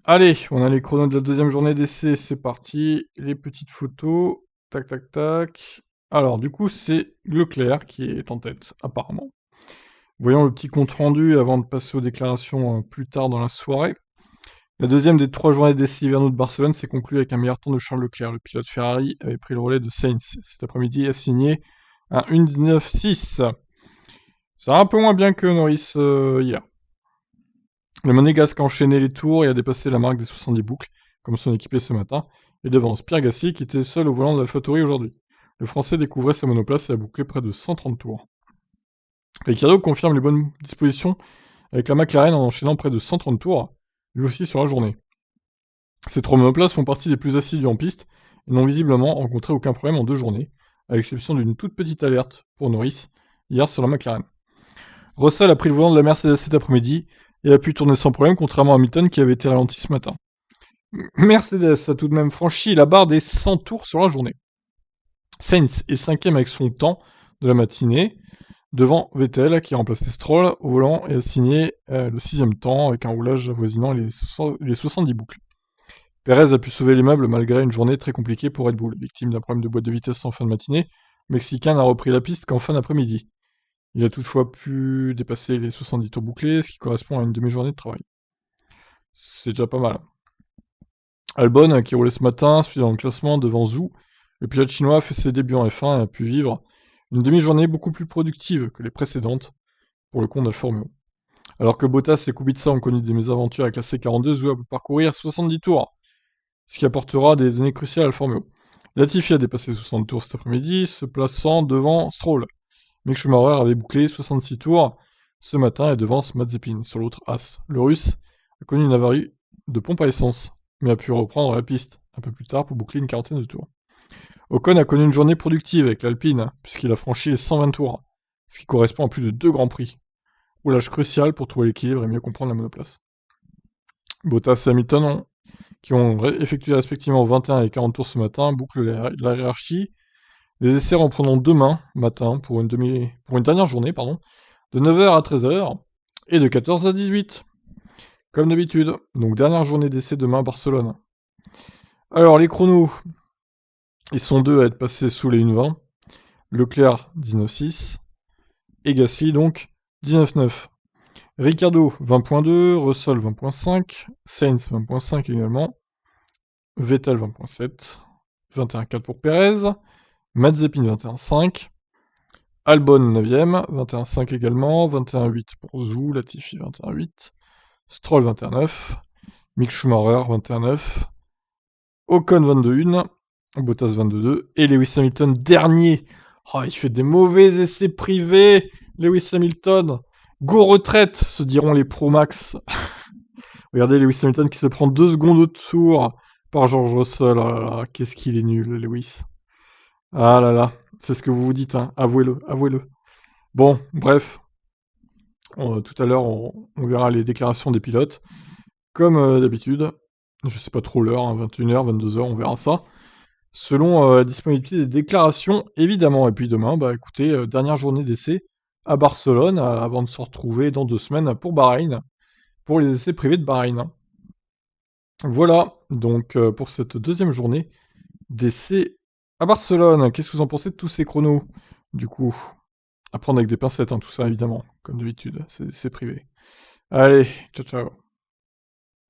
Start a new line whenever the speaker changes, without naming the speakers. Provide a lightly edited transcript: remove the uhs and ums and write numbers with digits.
Allez, on a les chronos de la deuxième journée d'essai, c'est parti. Les petites photos, tac tac tac. Alors du coup, c'est Leclerc qui est en tête, apparemment. Voyons le petit compte rendu avant de passer aux déclarations plus tard dans la soirée. La deuxième des 3 journées d'essai hivernaux de Barcelone s'est conclue avec un meilleur temps de Charles Leclerc. Le pilote Ferrari avait pris le relais de Sainz. Cet après-midi a signé un 1.19.6. Ça va un peu moins bien que Norris hier. Le Monégasque a enchaîné les tours et a dépassé la marque des 70 boucles, comme son équipier ce matin, et devance Pierre Gasly qui était seul au volant de l'AlphaTauri aujourd'hui. Le Français découvrait sa monoplace et a bouclé près de 130 tours. Ricciardo confirme les bonnes dispositions avec la McLaren en enchaînant près de 130 tours, lui aussi sur la journée. Ces 3 monoplaces font partie des plus assidus en piste et n'ont visiblement rencontré aucun problème en 2 journées, à l'exception d'une toute petite alerte pour Norris hier sur la McLaren. Russell a pris le volant de la Mercedes cet après-midi et a pu tourner sans problème, contrairement à Hamilton qui avait été ralenti ce matin. Mercedes a tout de même franchi la barre des 100 tours sur la journée. Sainz est 5ème avec son temps de la matinée, devant Vettel qui a remplacé Stroll au volant et a signé le 6ème temps avec un roulage avoisinant les 70 boucles. Perez a pu sauver les meubles malgré une journée très compliquée pour Red Bull. Victime d'un problème de boîte de vitesse en fin de matinée, le Mexicain n'a repris la piste qu'en fin d'après-midi. Il a toutefois pu dépasser les 70 tours bouclés, ce qui correspond à une demi-journée de travail. C'est déjà pas mal. Albon, qui roulait ce matin, suit dans le classement devant Zhou. Le pilote chinois a fait ses débuts en F1 et a pu vivre une demi-journée beaucoup plus productive que les précédentes pour le compte d'Alfa Romeo. Alors que Bottas et Kubica ont connu des mésaventures avec la C42, Zhou a pu parcourir 70 tours, ce qui apportera des données cruciales à Alfa Romeo. Latifi a dépassé 60 tours cet après-midi, se plaçant devant Stroll. Mick Schumacher avait bouclé 66 tours ce matin et devance Mazepin sur l'autre as. Le Russe a connu une avarie de pompe à essence, mais a pu reprendre la piste un peu plus tard pour boucler une quarantaine de tours. Ocon a connu une journée productive avec l'Alpine, puisqu'il a franchi les 120 tours, ce qui correspond à plus de 2 grands prix. Roulage crucial pour trouver l'équilibre et mieux comprendre la monoplace. Bottas et Hamilton, qui ont effectué respectivement 21 et 40 tours ce matin, bouclent la hiérarchie. Les essais reprendront demain matin pour une dernière journée, de 9h à 13h et de 14 à 18. Comme d'habitude. Donc dernière journée d'essai demain à Barcelone. Alors les chronos, ils sont deux à être passés sous les 1,20. Leclerc 19,6 et Gasly donc 19,9. Ricciardo 20,2, Russell 20,5, Sainz 20,5 également, Vettel 20,7, 21,4 pour Perez, Mazepin 21,5, Albon 9ème, 21,5 également, 21,8 pour Zhou, Latifi 21,8, Stroll 21,9, Mick Schumacher 21,9, Ocon 22,1, Bottas 22,2 et Lewis Hamilton dernier. Oh, il fait des mauvais essais privés, Lewis Hamilton. Go retraite, se diront les Pro Max. Regardez Lewis Hamilton qui se prend 2 secondes au tour par George Russell. Oh là là, qu'est-ce qu'il est nul, Lewis. Ah là là, c'est ce que vous vous dites, hein. Avouez-le, avouez-le. Bon, bref. Tout à l'heure, on verra les déclarations des pilotes. Comme d'habitude, je sais pas trop l'heure, hein, 21h, 22h, on verra ça. Selon la disponibilité des déclarations, évidemment. Et puis demain, bah écoutez, dernière journée d'essai à Barcelone, avant de se retrouver dans 2 semaines pour Bahreïn, pour les essais privés de Bahreïn. Hein. Voilà, donc pour cette deuxième journée d'essai à Barcelone. Qu'est-ce que vous en pensez de tous ces chronos, du coup? À prendre avec des pincettes, hein, tout ça, évidemment, comme d'habitude, c'est privé. Allez, ciao ciao.